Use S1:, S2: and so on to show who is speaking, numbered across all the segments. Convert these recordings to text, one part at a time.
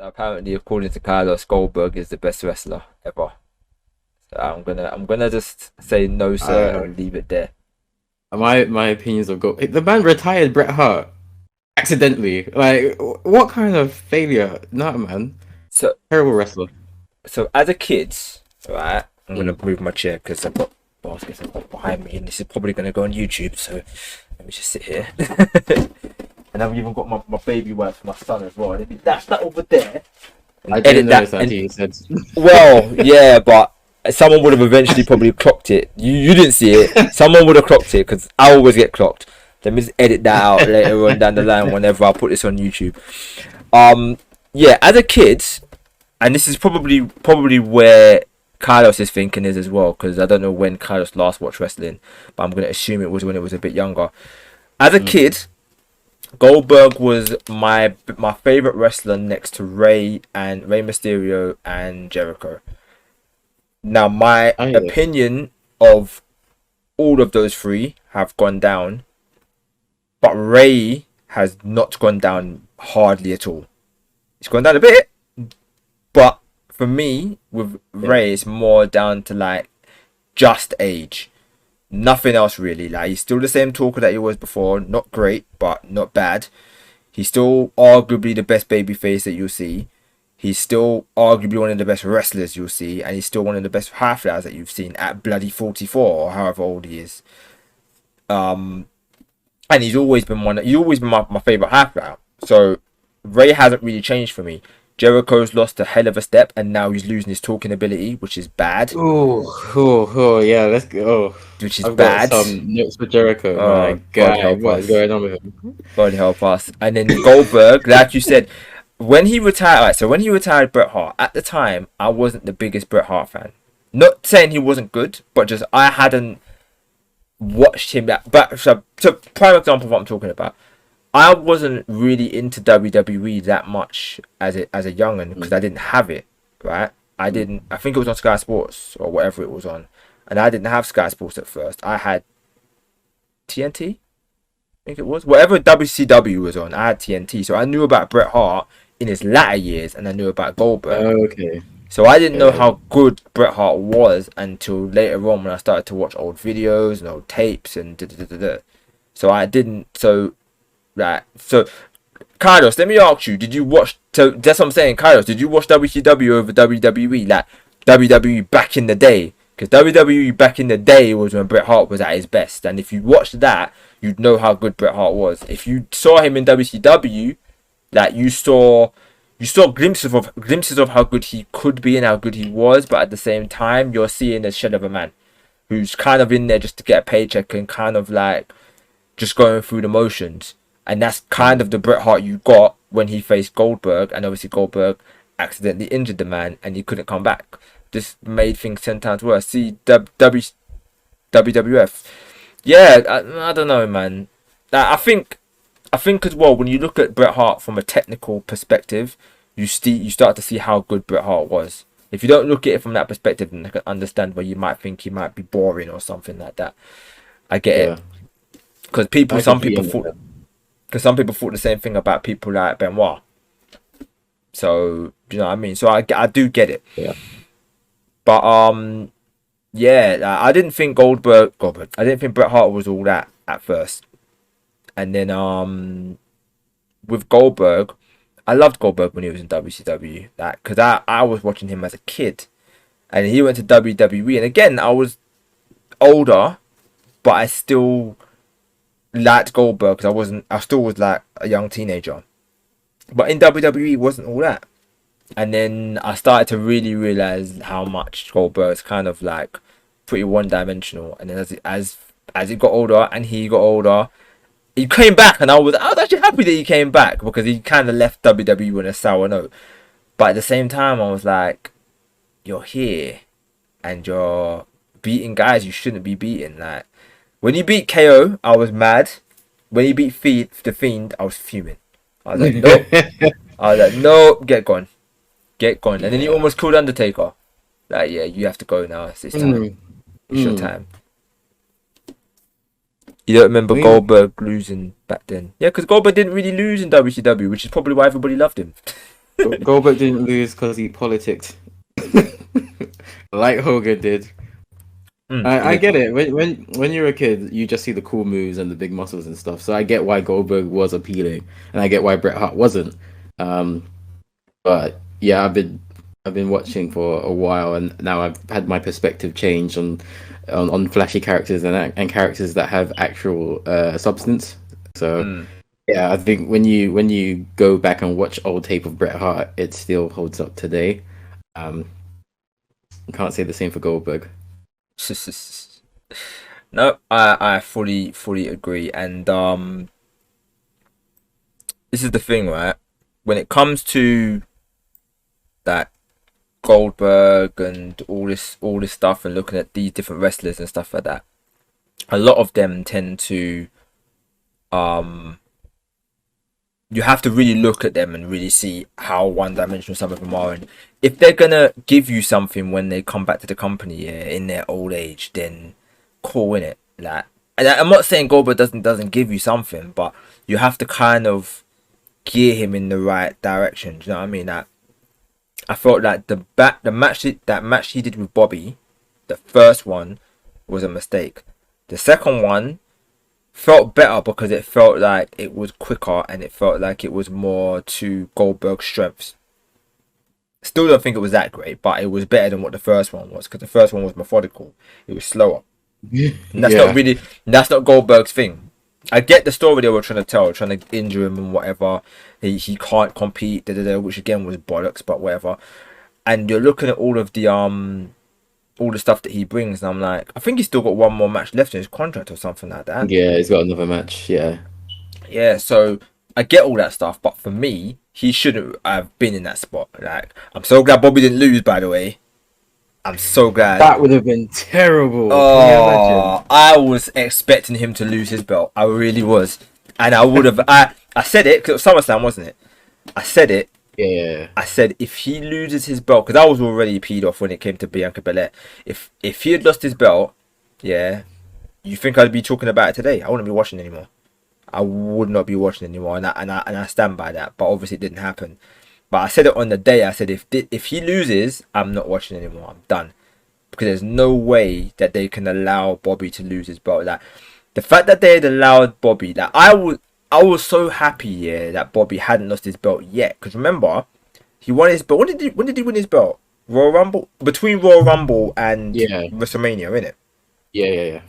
S1: Apparently, according to Carlos, Goldberg is the best wrestler ever. So I'm gonna just say no, sir, and leave it there.
S2: My opinions of Goldberg. The man retired Bret Hart accidentally. Like, what kind of failure? Nah, man.
S1: So
S2: Terrible wrestler.
S1: So as a kid, right? I'm gonna move my chair because I've got baskets behind me, and this is probably gonna go on YouTube. So let me just sit here. And I've even got my baby wife for my son as well. And if you dash that over there,
S2: I didn't notice that. He said.
S1: Well, yeah, but someone would have eventually probably clocked it. You didn't see it. Someone would have clocked it because I always get clocked. Let me just edit that out later on down the line whenever I put this on YouTube. Yeah, as a kid, and this is probably where Carlos's thinking is as well, because I don't know when Carlos last watched wrestling, but I'm gonna assume it was when it was a bit younger. As a kid, Goldberg was my favorite wrestler next to Rey Mysterio and Jericho. Now, my opinion of all of those three have gone down, but Rey has not gone down hardly at all. It's gone down a bit, but for me, with Rey, it's more down to like just age. Nothing else really. Like, he's still the same talker that he was before. Not great, but not bad. He's still arguably the best babyface that you'll see. He's still arguably one of the best wrestlers you'll see, and he's still one of the best half-lives that you've seen at bloody 44 or however old he is. And he's always been my favorite half-life. So Rey hasn't really changed for me. Jericho's lost a hell of a step, and now he's losing his talking ability, which is bad.
S2: Oh, yeah, let's go.
S1: Which is bad.
S2: Got some notes for Jericho. Oh, my God, what's going on with him?
S1: God help us. And then Goldberg, like you said, when he retired, when he retired Bret Hart, at the time, I wasn't the biggest Bret Hart fan. Not saying he wasn't good, but just I hadn't watched him. So prime example of what I'm talking about. I wasn't really into WWE that much as a young'un because I didn't have it, right? I think it was on Sky Sports or whatever it was on. And I didn't have Sky Sports at first. I had TNT, I think it was. Whatever WCW was on, I had TNT. So I knew about Bret Hart in his latter years, and I knew about Goldberg.
S2: Okay.
S1: So I didn't know how good Bret Hart was until later on when I started to watch old videos and old tapes and da-da-da-da-da. So I didn't... So Carlos, let me ask you, did you watch... So that's what I'm saying, Carlos, did you watch WCW over WWE? Like, WWE back in the day? Because WWE back in the day was when Bret Hart was at his best. And if you watched that, you'd know how good Bret Hart was. If you saw him in WCW, like, you saw glimpses of how good he could be and how good he was. But at the same time, you're seeing a shell of a man who's kind of in there just to get a paycheck and kind of like just going through the motions. And that's kind of the Bret Hart you got when he faced Goldberg. And obviously Goldberg accidentally injured the man and he couldn't come back. This made things 10 times worse. See, WWF. Yeah, I don't know, man. I think as well, when you look at Bret Hart from a technical perspective, you start to see how good Bret Hart was. If you don't look at it from that perspective, then I can understand why you might think he might be boring or something like that. I get it. Because some people thought the same thing about people like Benoit. So, you know what I mean? So I do get it.
S2: Yeah.
S1: But I didn't think Goldberg. I didn't think Bret Hart was all that at first. And then with Goldberg, I loved Goldberg when he was in WCW. Because I was watching him as a kid, and he went to WWE. And again, I was older, but I still liked Goldberg because I still was like a young teenager. But in WWE, it wasn't all that. And then I started to really realize how much Goldberg's kind of like pretty one-dimensional. And then as he got older and he got older, he came back, and I was actually happy that he came back because he kind of left WWE on a sour note. But at the same time, I was like, you're here and you're beating guys you shouldn't be beating. Like, when he beat KO, I was mad. When he beat The Fiend, I was fuming. I was like, no, get gone. And then he almost killed Undertaker. Like, yeah, you have to go now. It's time. It's your time. You don't remember Goldberg losing back then? Yeah, because Goldberg didn't really lose in WCW, which is probably why everybody loved him.
S2: Goldberg didn't lose because he politicked, like Hogan did. I get it. When you're a kid, you just see the cool moves and the big muscles and stuff. So I get why Goldberg was appealing, and I get why Bret Hart wasn't. But yeah, I've been watching for a while, and now I've had my perspective change on flashy characters and characters that have actual substance. So yeah, I think when you go back and watch old tape of Bret Hart, it still holds up today. Can't say the same for Goldberg.
S1: No, I fully agree, and this is the thing, right? When it comes to that Goldberg and all this stuff, and looking at these different wrestlers and stuff like that, a lot of them tend to you have to really look at them and really see how one-dimensional some of them are. And if they're gonna give you something when they come back to the company, in their old age, then cool, innit? Like, and I'm not saying Goldberg doesn't give you something, but you have to kind of gear him in the right direction. Do you know what I mean? Like, I felt like that match he did with Bobby, the first one, was a mistake. The second one felt better because it felt like it was quicker and it felt like it was more to Goldberg's strengths. Still don't think it was that great, but it was better than what the first one was, because the first one was methodical. It was slower. And that's not Goldberg's thing. I get the story they were trying to tell, trying to injure him and whatever. He can't compete, which again was bollocks, but whatever. And you're looking at all the stuff that he brings, and I'm like, I think he's still got one more match left in his contract or something like that.
S2: Yeah, he's got another match. Yeah.
S1: So I get all that stuff, but for me, he shouldn't have been in that spot. Like, I'm so glad Bobby didn't lose, by the way. I'm so glad.
S2: That would have been terrible.
S1: Oh, I was expecting him to lose his belt. I really was. And I would have... I said it, because it was SummerSlam, wasn't it? I said it.
S2: Yeah.
S1: I said if he loses his belt, because I was already peed off when it came to Bianca Belair. If he had lost his belt, yeah, you think I'd be talking about it today? I wouldn't be watching anymore. I would not be watching anymore, and I stand by that. But obviously, it didn't happen. But I said it on the day. I said if he loses, I'm not watching anymore. I'm done, because there's no way that they can allow Bobby to lose his belt. Like, the fact that they had allowed Bobby, that I was so happy, that Bobby hadn't lost his belt yet. Because remember, he won his belt. When did he win his belt? Royal Rumble? Between Royal Rumble and WrestleMania, innit?
S2: Yeah.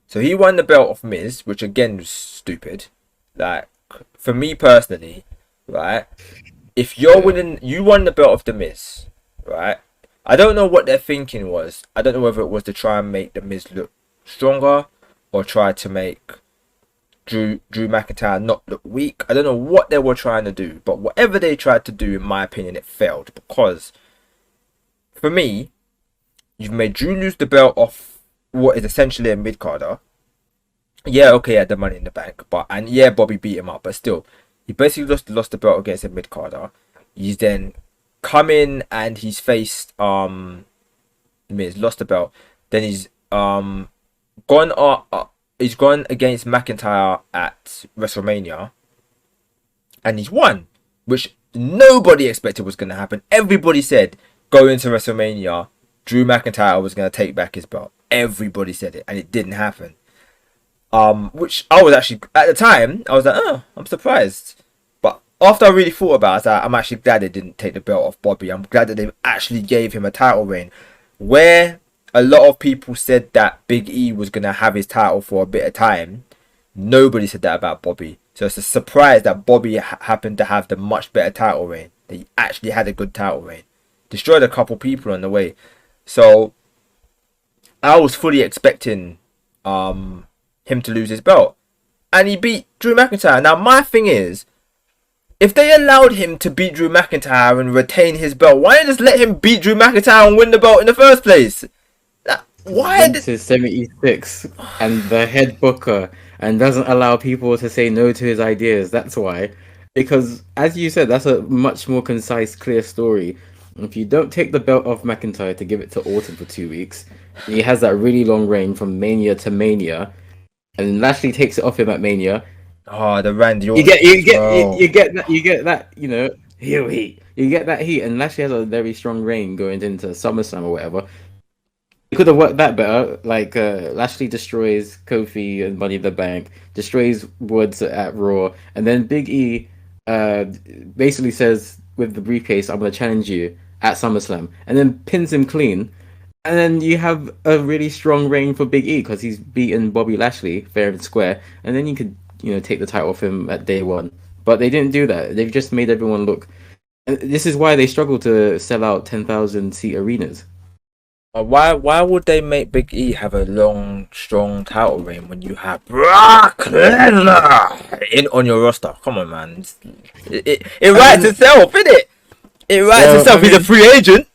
S1: So he won the belt off Miz, which again was stupid. Like, for me personally, right? If you're winning, you won the belt off the Miz, right? I don't know what their thinking was. I don't know whether it was to try and make the Miz look stronger, or try to make Drew McIntyre not look weak. I don't know what they were trying to do, but whatever they tried to do, in my opinion, it failed. Because for me, you've made Drew lose the belt off what is essentially a mid-carder. Yeah, okay, he had the Money in the Bank, and Bobby beat him up, but still, he basically lost the belt against a mid-carder. He's then come in and he's faced Miz, lost the belt. Then he's gone against McIntyre at WrestleMania, and he's won, which nobody expected was going to happen. Everybody said going into WrestleMania, Drew McIntyre was going to take back his belt. Everybody said it, and it didn't happen. Which I was actually, at the time, I was like, oh, I'm surprised. But after I really thought about it, I'm actually glad they didn't take the belt off Bobby. I'm glad that they actually gave him a title reign, where a lot of people said that Big E was going to have his title for a bit of time. Nobody said that about Bobby. So it's a surprise that Bobby happened to have the much better title reign. That he actually had a good title reign. Destroyed a couple people on the way. So I was fully expecting him to lose his belt. And he beat Drew McIntyre. Now my thing is, if they allowed him to beat Drew McIntyre and retain his belt, why not just let him beat Drew McIntyre and win the belt in the first place? Why
S2: Vince is 76 and the head booker and doesn't allow people to say no to his ideas. That's why. Because, as you said, that's a much more concise, clear story. If you don't take the belt off McIntyre to give it to Orton for 2 weeks, he has that really long reign from Mania to Mania, and Lashley takes it off him at Mania.
S1: Oh, the Randy
S2: Orton. You get that, here we You get that heat, and Lashley has a very strong reign going into SummerSlam or whatever. It could have worked that better. Like Lashley destroys Kofi and Money in the Bank, destroys Woods at Raw, and then Big E basically says with the briefcase, "I'm going to challenge you at SummerSlam," and then pins him clean. And then you have a really strong reign for Big E because he's beaten Bobby Lashley fair and square, and then you could take the title off him at day one. But they didn't do that. They've just made everyone look. And this is why they struggle to sell out 10,000 seat arenas.
S1: Why would they make Big E have a long, strong title reign when you have Brock Lesnar in on your roster? Come on, man. It writes itself, innit? It writes itself. He's a free agent.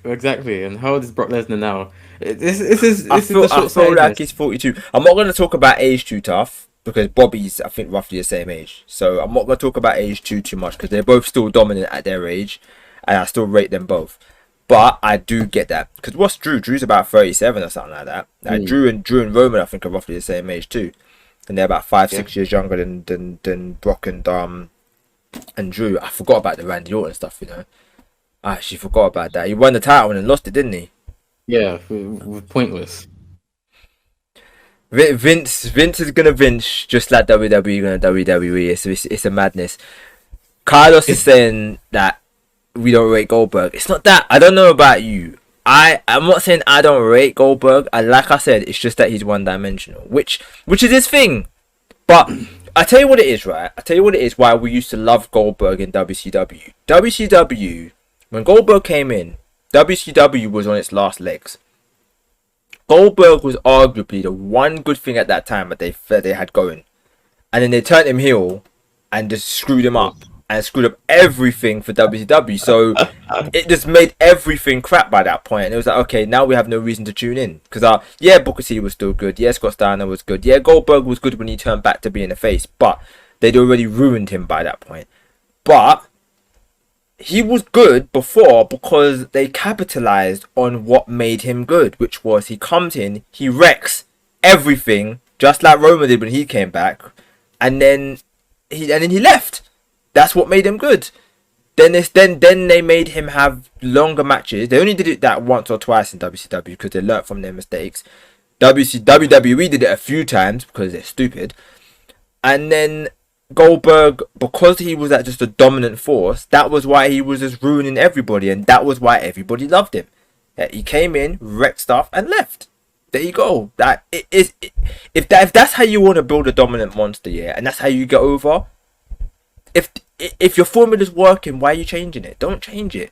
S2: Exactly. And how old is Brock Lesnar now? I
S1: feel like he's 42. I'm not going to talk about age too tough because Bobby's, I think, roughly the same age. So I'm not going to talk about age too much because they're both still dominant at their age, and I still rate them both. But I do get that because what's Drew? Drew's about 37 or something like that. Like Drew and Roman, I think, are roughly the same age too, and they're about 5-6 years younger than Brock and Drew. I forgot about the Randy Orton stuff. I actually forgot about that. He won the title and then lost it, didn't he?
S2: Yeah, pointless.
S1: Vince is gonna Vince just like WWE gonna WWE. It's a madness. Carlos is saying that we don't rate Goldberg. It's not that. I don't know about you. I'm not saying I don't rate Goldberg. Like I said, it's just that he's one-dimensional, which is his thing. But I tell you what it is, right? I tell you what it is. Why we used to love Goldberg in WCW. WCW, when Goldberg came in, WCW was on its last legs. Goldberg was arguably the one good thing at that time that they had going, and then they turned him heel and just screwed him up. And screwed up everything for WCW. So it just made everything crap by that point. And it was like, okay, now we have no reason to tune in. Because, Booker T was still good. Yeah, Scott Steiner was good. Yeah, Goldberg was good when he turned back to being a face. But they'd already ruined him by that point. But he was good before because they capitalized on what made him good. Which was he comes in, he wrecks everything. Just like Roman did when he came back. And then he left. That's what made him good. Then they made him have longer matches. They only did it that once or twice in WCW because they learnt from their mistakes. WWE did it a few times because they're stupid. And then Goldberg, because he was just a dominant force, that was why he was just ruining everybody, and that was why everybody loved him. He came in, wrecked stuff, and left. There you go. If that's how you want to build a dominant monster, and that's how you get over. If your formula's working, why are you changing it? Don't change it.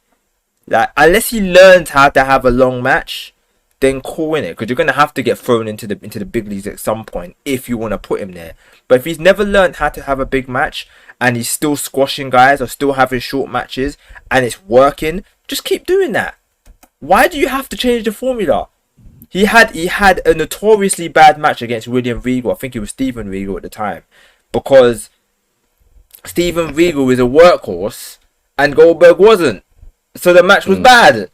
S1: Like, unless he learns how to have a long match, then cool in it, because you're gonna have to get thrown into the big leagues at some point if you want to put him there. But if he's never learned how to have a big match and he's still squashing guys or still having short matches and it's working, just keep doing that. Why do you have to change the formula? He had a notoriously bad match against William Regal. I think it was Steven Regal at the time, because Steven Regal is a workhorse and Goldberg wasn't. So the match was bad.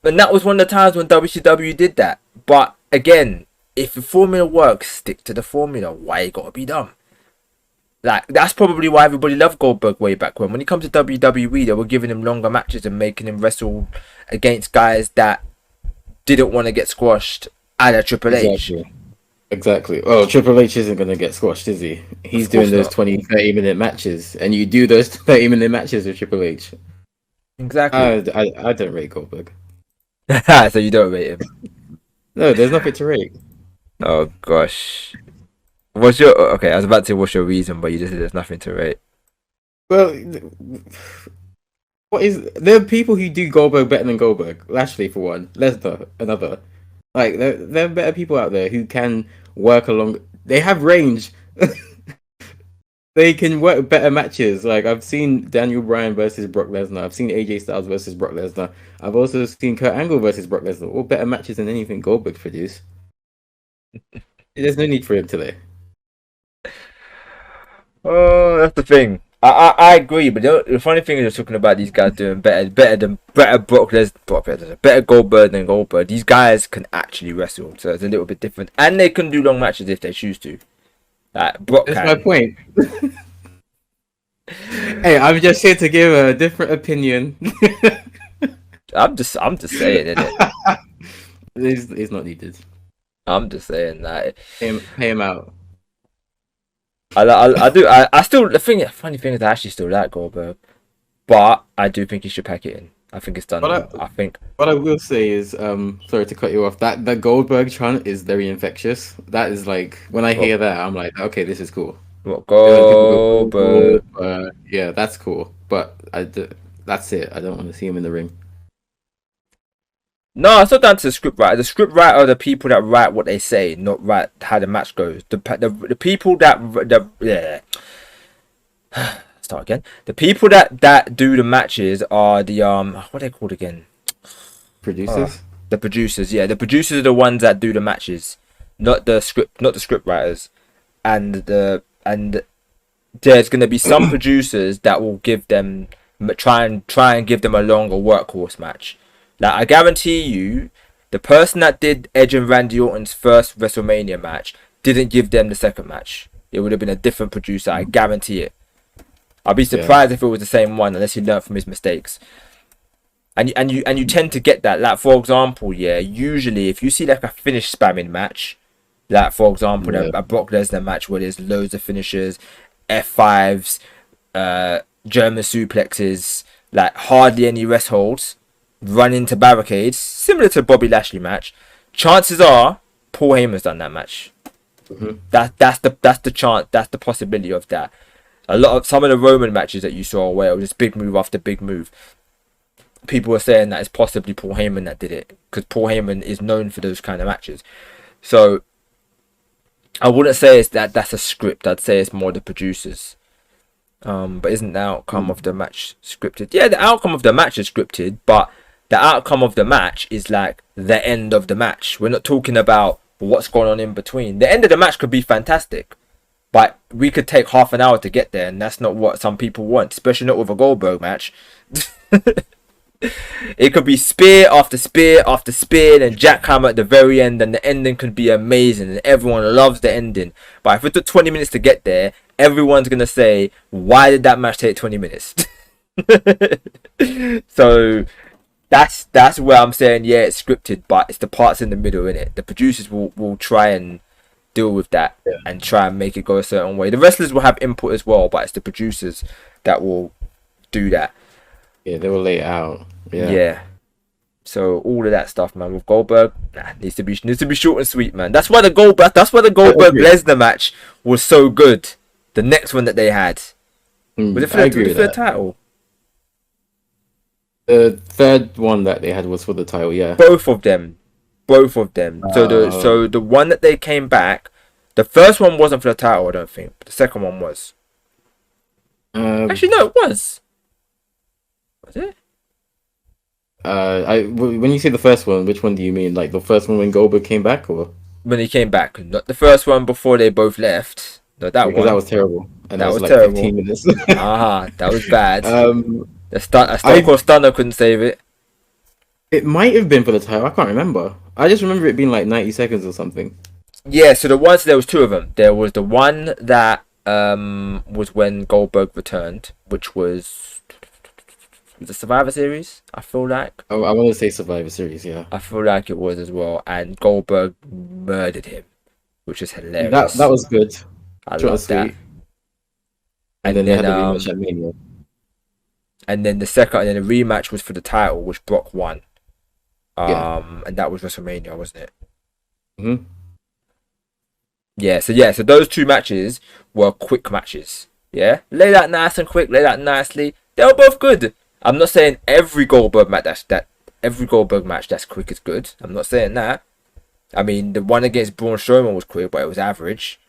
S1: And that was one of the times when WCW did that. But again, if the formula works, stick to the formula. Why you gotta be dumb? Like, that's probably why everybody loved Goldberg way back when. When he comes to WWE, they were giving him longer matches and making him wrestle against guys that didn't want to get squashed at a Triple H.
S2: Exactly. Well, Triple H isn't going to get squashed, is he? He's doing those 20, 30-minute matches, and you do those 30-minute matches with Triple H.
S1: Exactly.
S2: I don't rate Goldberg.
S1: So you don't rate him?
S2: No, there's nothing to rate.
S1: Oh, gosh. Okay, I was about to say what's your reason, but you just said there's nothing to rate.
S2: Well, there are people who do Goldberg better than Goldberg. Lashley, for one. Lesnar, another. Like, there are better people out there who can work along. They have range. They can work better matches. Like, I've seen Daniel Bryan versus Brock Lesnar. I've seen AJ Styles versus Brock Lesnar. I've also seen Kurt Angle versus Brock Lesnar. All better matches than anything Goldberg produced. There's no need for him today.
S1: Oh, that's the thing. I agree, but the funny thing is you're talking about these guys doing better Brock Lesnar, better Goldberg than Goldberg. These guys can actually wrestle, so it's a little bit different, and they can do long matches if they choose to. Brock
S2: That's my point. Hey, I'm just here to give a different opinion.
S1: I'm just saying it.
S2: It's not needed.
S1: I'm just saying that.
S2: Pay him out.
S1: I still the funny thing is I actually still like Goldberg, but I do think he should pack it in. I think it's done. I think
S2: what I will say is, sorry to cut you off. That Goldberg chant is very infectious. That is like when I hear that, I'm like, okay, this is cool.
S1: What Goldberg?
S2: Yeah, that's cool. But that's it. I don't want to see him in the ring.
S1: No, it's not down to the script writer. The script writer are the people that write what they say, not write how the match goes. The people that start again. The people that do the matches are the what are they called again?
S2: Producers.
S1: The producers, yeah. The producers are the ones that do the matches, not the script writers. And there's gonna be some producers that will give them try and give them a longer workhorse match. Like I guarantee you, the person that did Edge and Randy Orton's first WrestleMania match didn't give them the second match. It would have been a different producer. I guarantee it. I'd be surprised if it was the same one, unless he learned from his mistakes. And you tend to get that. Like for example, usually if you see like a finish spamming match, like for example a Brock Lesnar match where there's loads of finishers, F5s, German suplexes, like hardly any rest holds, run into barricades, similar to Bobby Lashley match. Chances are Paul Heyman's done that match. Mm-hmm. That's the chance. That's the possibility of that. Some of the Roman matches that you saw where it was just big move after big move, people were saying that it's possibly Paul Heyman that did it, because Paul Heyman is known for those kind of matches. So I wouldn't say that's a script. I'd say it's more the producers. But isn't the outcome of the match scripted? Yeah, the outcome of the match is scripted, but the outcome of the match is like the end of the match. We're not talking about what's going on in between. The end of the match could be fantastic, but we could take half an hour to get there, and that's not what some people want, especially not with a Goldberg match. It could be spear after spear after spear and jackhammer at the very end, and the ending could be amazing and everyone loves the ending. But if it took 20 minutes to get there, everyone's gonna say, why did that match take 20 minutes? So that's where I'm saying, yeah, it's scripted, but it's the parts in the middle, innit? The producers will try and deal with that and try and make it go a certain way. The wrestlers will have input as well, but it's the producers that will do that.
S2: Yeah, they will lay it out.
S1: Yeah. So all of that stuff, man, with Goldberg, needs to be short and sweet, man. That's why the Goldberg Lesnar match was so good. The next one that they had was it for the third title?
S2: The third one that they had was for the title, yeah.
S1: Both of them. So the one that they came back, the first one wasn't for the title, I don't think. But the second one was. Actually, no, it was. Was it?
S2: When you say the first one, which one do you mean? Like the first one when Goldberg came back, or
S1: when he came back? Not the first one before they both left. No, that one.
S2: That was terrible. And
S1: that was
S2: like
S1: terrible.
S2: 15 minutes.
S1: That was bad. A Stone Cold Stunner couldn't save it.
S2: It might have been for the title. I can't remember. I just remember it being like 90 seconds or something.
S1: Yeah. So there was two of them. There was the one that was when Goldberg returned, which was the Survivor Series, I feel like.
S2: Oh, I want to say Survivor Series, yeah.
S1: I feel like it was as well, and Goldberg murdered him, which is hilarious.
S2: That was good.
S1: I love that.
S2: And then they had the rematch at Mania.
S1: And then the rematch was for the title, which Brock won. And that was WrestleMania, wasn't it?
S2: Mm-hmm.
S1: So those two matches were quick matches. Yeah, lay that nice and quick, lay that nicely. They were both good. I'm not saying every Goldberg match that's quick is good. I'm not saying that. I mean, the one against Braun Strowman was quick, but it was average.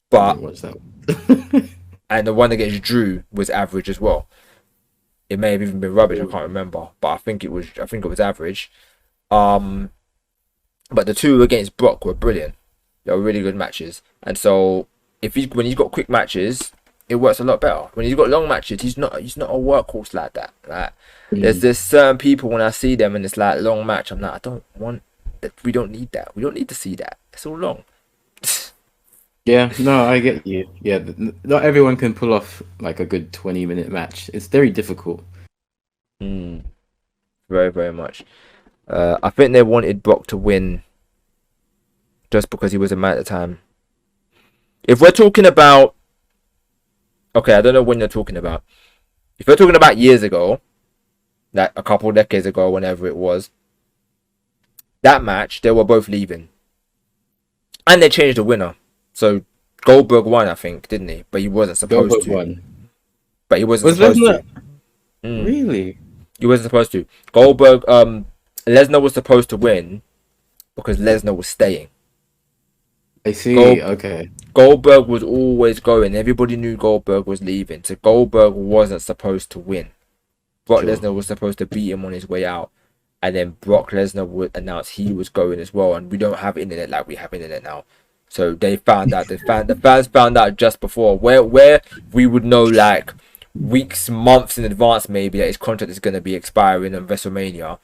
S1: But and the one against Drew was average as well. It may have even been rubbish. I can't remember, but I think it was average. But the two against Brock were brilliant. They were really good matches. And so when he's got quick matches, it works a lot better. When he's got long matches, he's not a workhorse like that. Like there's certain people when I see them and it's like long match, I'm like, I don't want that. We don't need that. We don't need to see that. It's all long.
S2: Yeah, no, I get you. Yeah, not everyone can pull off like a good 20-minute match. It's very difficult.
S1: Mm, very, very much. I think they wanted Brock to win just because he was a man at the time. If we're talking about, okay, I don't know when you're talking about. If we're talking about years ago, like a couple of decades ago, whenever it was, that match, they were both leaving. And they changed the winner. So Goldberg won, I think, didn't he? But he wasn't supposed
S2: Goldberg
S1: to.
S2: won.
S1: But he wasn't
S2: Was
S1: supposed
S2: Lesnar
S1: to. Mm.
S2: really?
S1: He wasn't supposed to. Goldberg, Lesnar was supposed to win because Lesnar was staying.
S2: I see. Okay.
S1: Goldberg was always going. Everybody knew Goldberg was leaving. So Goldberg wasn't supposed to win. Brock
S2: Sure.
S1: Lesnar was supposed to beat him on his way out. And then Brock Lesnar would announce he was going as well. And we don't have internet like we have internet now. So they found out. The fans found out just before. Where we would know like weeks, months in advance maybe that his contract is going to be expiring on WrestleMania.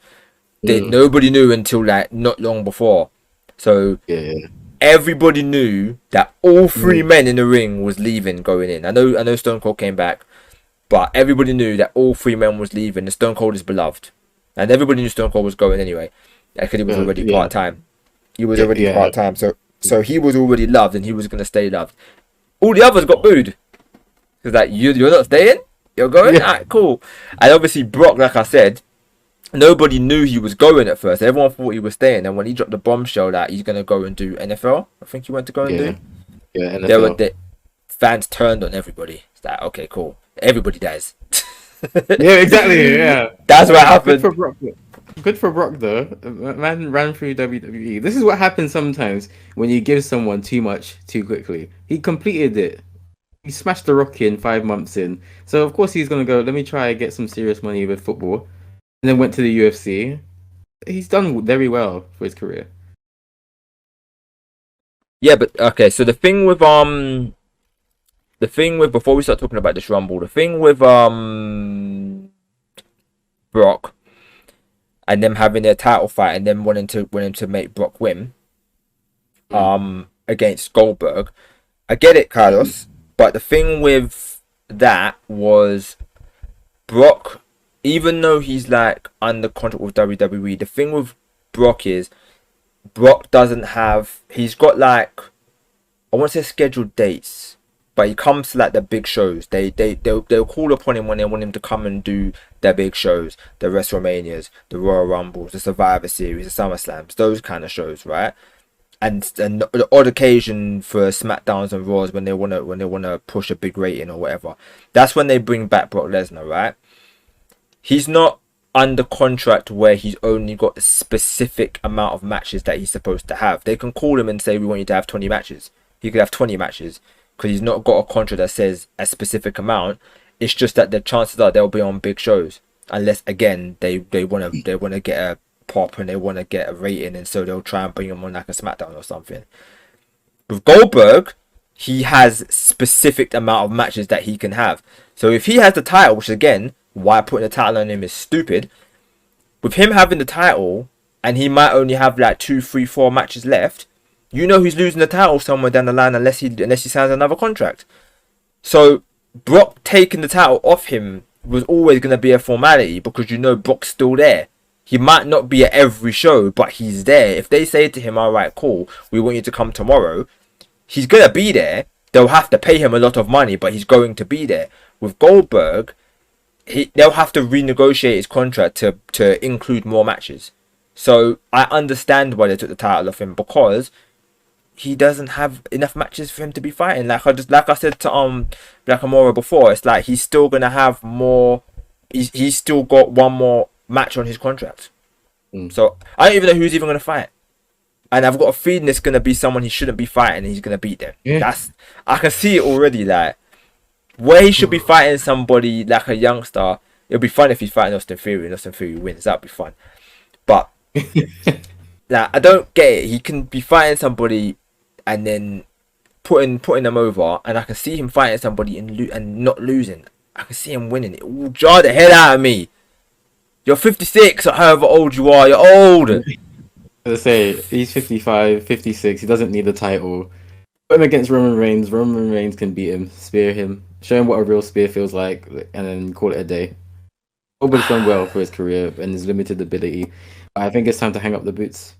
S1: Nobody knew until like not long before. So
S2: Yeah.
S1: everybody knew that all three men in the ring was leaving going in. I know Stone Cold came back, but everybody knew that all three men was leaving. And Stone Cold is beloved, and everybody knew Stone Cold was going anyway because he was already part time. He was already part time, so he was already loved, and he was gonna stay loved. All the others got booed because like you're not staying, you're going.
S2: Yeah.
S1: Alright, cool. And obviously Brock, like I said, nobody knew he was going at first. Everyone thought he was staying, and when he dropped the bombshell that he's gonna go and do NFL, I think he went to go and do.
S2: Yeah, NFL.
S1: The fans turned on everybody. It's like, okay, cool. Everybody dies.
S2: Yeah, exactly. Yeah,
S1: That's what happened.
S2: Good for Brock though. Man ran through WWE. This is what happens sometimes when you give someone too much too quickly. He completed it. He smashed the Rocky in 5 months in. So of course he's gonna go. Let me try and get some serious money with football, and then went to the UFC. He's done very well for his career.
S1: Yeah, but okay. So the thing with before we start talking about this Rumble, the thing with Brock and them having their title fight and them wanting to make Brock win against Goldberg. I get it, Carlos, but the thing with that was Brock, even though he's like under contract with WWE, the thing with Brock is Brock doesn't have, he's got like, I want to say scheduled dates, but he comes to like the big shows. They'll call upon him when they want him to come and do their big shows, the WrestleManias, the Royal Rumbles, the Survivor Series, the SummerSlams, those kind of shows, right? And the odd occasion for SmackDowns and Raws when they wanna push a big rating or whatever. That's when they bring back Brock Lesnar, right? He's not under contract where he's only got a specific amount of matches that he's supposed to have. They can call him and say we want you to have 20 matches. He could have 20 matches because he's not got a contract that says a specific amount. It's just that the chances are they'll be on big shows unless again they wanna get a pop and they want to get a rating, and so they'll try and bring him on like a SmackDown or something. With Goldberg, he has specific amount of matches that he can have. So if he has the title, which again, why putting the title on him is stupid. With him having the title, and he might only have like 2, 3, 4 matches left, you know he's losing the title somewhere down the line unless he signs another contract. So Brock taking the title off him was always going to be a formality because you know Brock's still there. He might not be at every show, but he's there. If they say to him, all right, cool, we want you to come tomorrow, he's going to be there. They'll have to pay him a lot of money, but he's going to be there. With Goldberg, they'll have to renegotiate his contract to include more matches. So I understand why they took the title off him, because he doesn't have enough matches for him to be fighting. Like I said to Blackamura before, it's like he's still going to have more. He's still got one more match on his contract. So I don't even know who's even going to fight, and I've got a feeling it's going to be someone he shouldn't be fighting and he's going to beat them. I can see it already. Like where he should be fighting somebody like a youngster. It'll be fun if he's fighting Austin Theory and Austin Theory wins. That'd be fun. But like, I don't get it. He can be fighting somebody and then putting them over, and I can see him fighting somebody and not losing. I can see him winning. It will jar the hell out of me. You're 56 or however old you are. You're old.
S2: As I say, he's 55, 56. He doesn't need the title. Put him against Roman Reigns. Roman Reigns can beat him, spear him, show him what a real spear feels like, and then call it a day. Goldberg's done well for his career and his limited ability. I think it's time to hang up the boots.